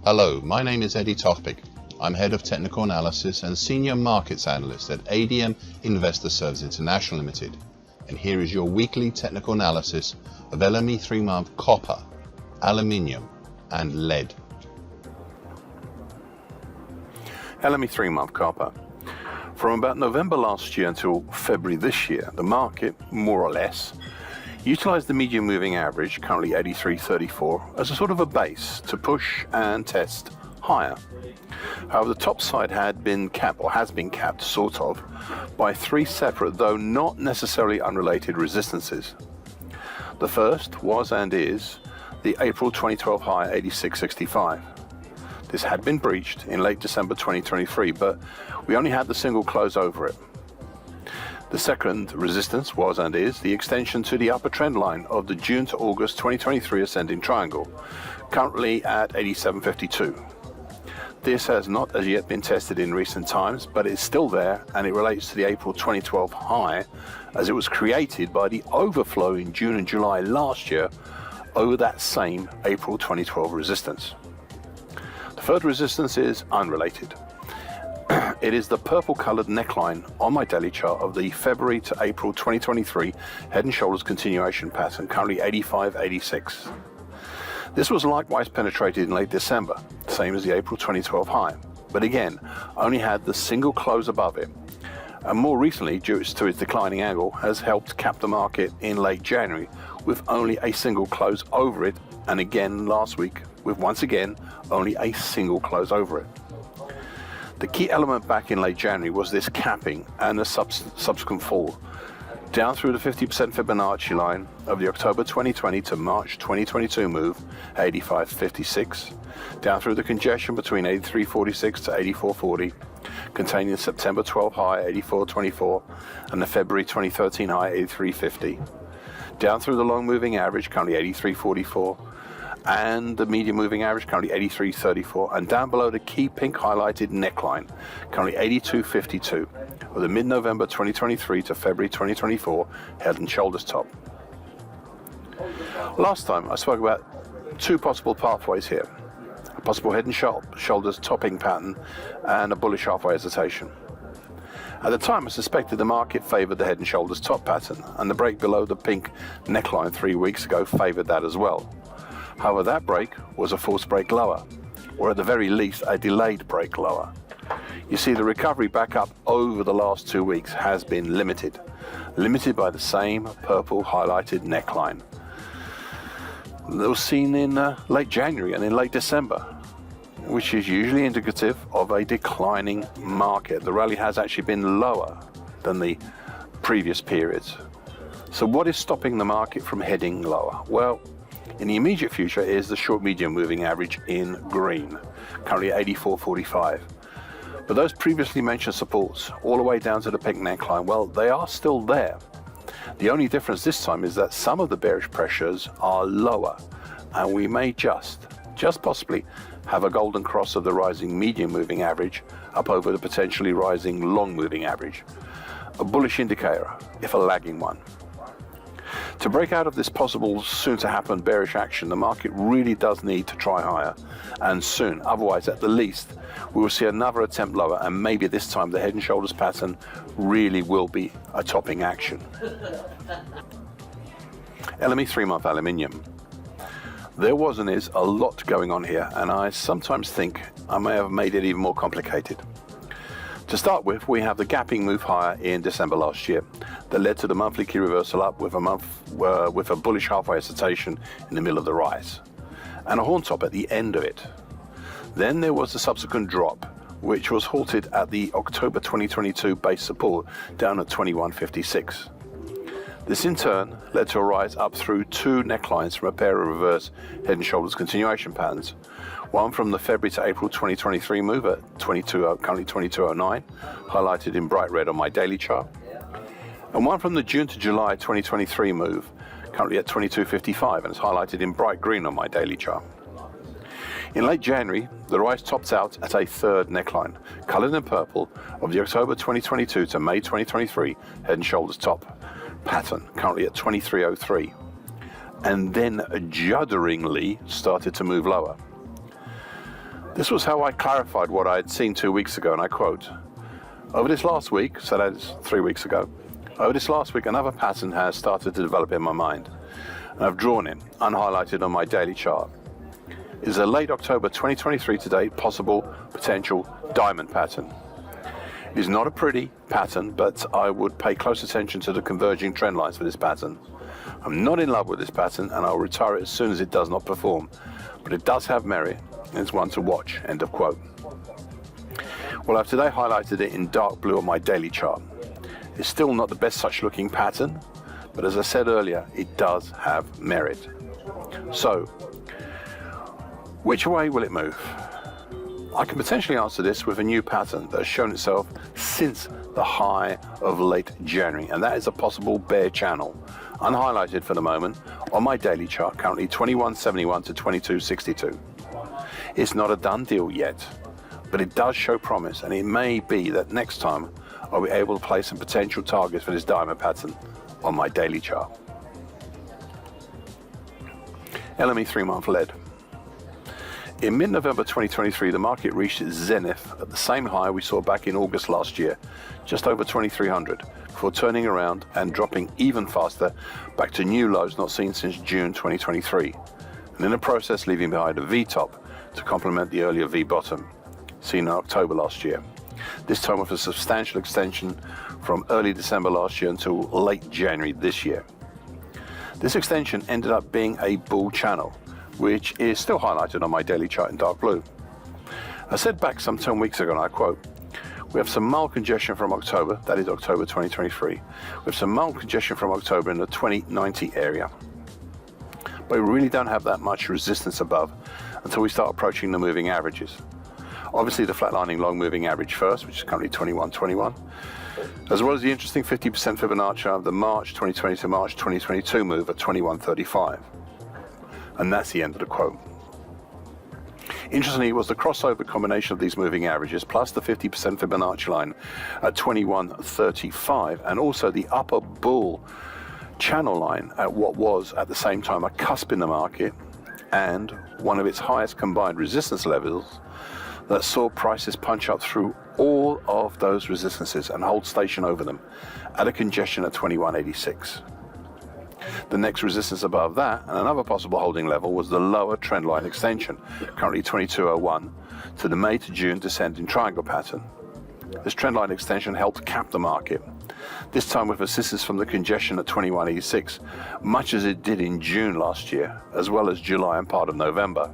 Hello, my name is Eddie Tofpik. I'm Head of Technical Analysis and Senior Markets Analyst at ADM Investor Services International Limited. And here is your weekly technical analysis of LME 3-month copper, aluminium and lead. LME 3-month copper. From about November last year until February this year, the market, more or less, utilized the medium moving average, currently 83.34, as a sort of a base to push and test higher. However, the top side had been capped, or has been capped, sort of, by three separate, though not necessarily unrelated, resistances. The first was and is the April 2012 high 86.65. This had been breached in late December 2023, but we only had the single close over it. The second resistance was and is the extension to the upper trend line of the June to August 2023 ascending triangle, currently at 87.52. This has not as yet been tested in recent times, but it's still there, and it relates to the April 2012 high, as it was created by the overflow in June and July last year over that same April 2012 resistance. The third resistance is unrelated. It is the purple colored neckline on my daily chart of the February to April 2023 head and shoulders continuation pattern, currently 85.86. This was likewise penetrated in late December, same as the April 2012 high, but again only had the single close above it, and more recently, due to its declining angle, has helped cap the market in late January with only a single close over it, and again last week with once again only a single close over it. The key element back in late January was this capping and the subsequent fall down through the 50% Fibonacci line of the October 2020 to March 2022 move, 85.56, down through the congestion between 83.46 to 84.40, containing the September 12 high 84.24 and the February 2013 high 83.50, down through the long moving average, currently 83.44, and the medium moving average, currently 83.34, and down below the key pink highlighted neckline, currently 82.52, of the mid-November 2023 to February 2024 head and shoulders top. Last time I spoke about two possible pathways here, a possible head and shoulders topping pattern and a bullish halfway hesitation. At the time, I suspected the market favored the head and shoulders top pattern, and the break below the pink neckline 3 weeks ago favored that as well. However, that break was a forced break lower, or at the very least a delayed break lower. You see, the recovery back up over the last 2 weeks has been limited by the same purple highlighted neckline that was seen in late January and in late December, which is usually indicative of a declining market. The rally has actually been lower than the previous periods. So what is stopping the market from heading lower? Well, in the immediate future is the short medium moving average in green, currently 84.45. But those previously mentioned supports, all the way down to the pink neckline, well, they are still there. The only difference this time is that some of the bearish pressures are lower, and we may just possibly have a golden cross of the rising medium moving average up over the potentially rising long moving average. A bullish indicator, if a lagging one. To break out of this possible soon-to-happen bearish action, the market really does need to try higher, and soon. Otherwise, at the least, we will see another attempt lower, and maybe this time the head and shoulders pattern really will be a topping action. LME 3-month aluminium. There was and is a lot going on here, and I sometimes think I may have made it even more complicated. To start with, we have the gapping move higher in December last year that led to the monthly key reversal up with a bullish halfway hesitation in the middle of the rise, and a horn top at the end of it. Then there was the subsequent drop, which was halted at the October 2022 base support down at 2156. This in turn led to a rise up through two necklines from a pair of reverse head and shoulders continuation patterns. One from the February to April 2023 move at currently 2209, highlighted in bright red on my daily chart. And one from the June to July 2023 move, currently at 2255, and it's highlighted in bright green on my daily chart. In late January, the rise topped out at a third neckline, coloured in purple, of the October 2022 to May 2023 head and shoulders top pattern, currently at 2303, and then judderingly started to move lower. This was how I clarified what I had seen 2 weeks ago, and I quote, "Over this last week," so that is 3 weeks ago, "over this last week another pattern has started to develop in my mind, and I've drawn it, unhighlighted on my daily chart. It is a late October 2023 to date possible potential diamond pattern. It is not a pretty pattern, but I would pay close attention to the converging trend lines for this pattern. I'm not in love with this pattern, and I'll retire it as soon as it does not perform, but it does have merit, and it's one to watch," end of quote. Well, I've today highlighted it in dark blue on my daily chart. It's still not the best such looking pattern, but as I said earlier, it does have merit. So, which way will it move? I can potentially answer this with a new pattern that has shown itself since the high of late January, and that is a possible bear channel, unhighlighted for the moment, on my daily chart, currently 2171 to 2262. It's not a done deal yet, but it does show promise, and it may be that next time I'll be able to place some potential targets for this diamond pattern on my daily chart. LME 3-month lead. In mid-November 2023, the market reached its zenith at the same high we saw back in August last year, just over 2300, before turning around and dropping even faster back to new lows not seen since June 2023, and in the process leaving behind a V-top to complement the earlier V-bottom, seen in October last year, this time with a substantial extension from early December last year until late January this year. This extension ended up being a bull channel, which is still highlighted on my daily chart in dark blue. I said back some 10 weeks ago, and I quote, "We have some mild congestion from October," that is October 2023, "we have some mild congestion from October in the 2090 area. But we really don't have that much resistance above until we start approaching the moving averages. Obviously the flatlining long moving average first, which is currently 2121, as well as the interesting 50% Fibonacci of the March 2020 to March 2022 move at 2135. And that's the end of the quote. Interestingly, it was the crossover combination of these moving averages plus the 50% Fibonacci line at 2135, and also the upper bull channel line at what was at the same time a cusp in the market and one of its highest combined resistance levels, that saw prices punch up through all of those resistances and hold station over them at a congestion at 2186. The next resistance above that, and another possible holding level, was the lower trendline extension, currently 2201, to the May to June descending triangle pattern. This trendline extension helped cap the market, this time with assistance from the congestion at 2186, much as it did in June last year, as well as July and part of November.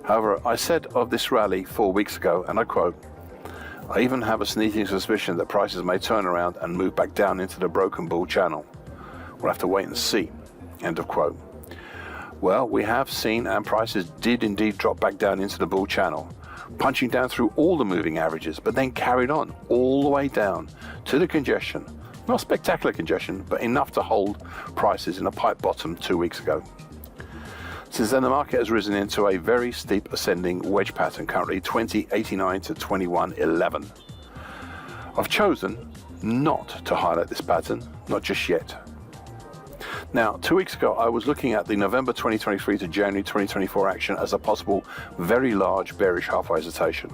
However, I said of this rally 4 weeks ago, and I quote, "I even have a sneaking suspicion that prices may turn around and move back down into the broken bull channel. We'll have to wait and see," end of quote. Well, we have seen, and prices did indeed drop back down into the bull channel, punching down through all the moving averages, but then carried on all the way down to the congestion. Not spectacular congestion, but enough to hold prices in a pipe bottom 2 weeks ago. Since then, the market has risen into a very steep ascending wedge pattern, currently 2089 to 2111. I've chosen not to highlight this pattern, not just yet. Now, 2 weeks ago, I was looking at the November 2023 to January 2024 action as a possible very large bearish halfway hesitation.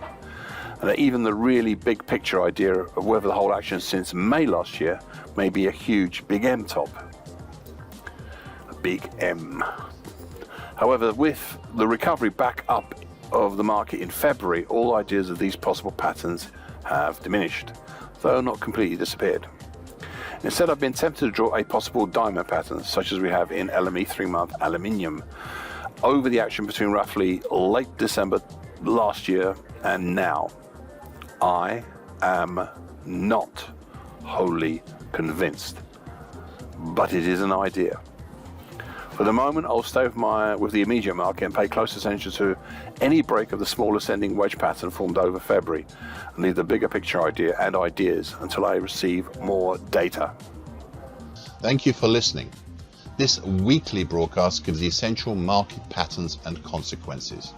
And even the really big picture idea of whether the whole action since May last year may be a huge big M top. A big M. However, with the recovery back up of the market in February, all ideas of these possible patterns have diminished, though not completely disappeared. Instead, I've been tempted to draw a possible diamond pattern, such as we have in LME 3-month aluminium, over the action between roughly late December last year and now. I am not wholly convinced, but it is an idea. For the moment, I'll stay with the immediate market and pay close attention to any break of the small ascending wedge pattern formed over February, and leave the bigger picture idea and ideas until I receive more data. Thank you for listening. This weekly broadcast gives the essential market patterns and consequences.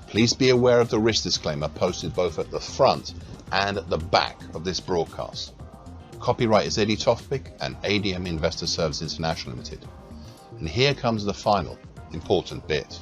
Please be aware of the risk disclaimer posted both at the front and at the back of this broadcast. Copyright is Eddie Tofpik and ADM Investor Services International Limited. And here comes the final important bit.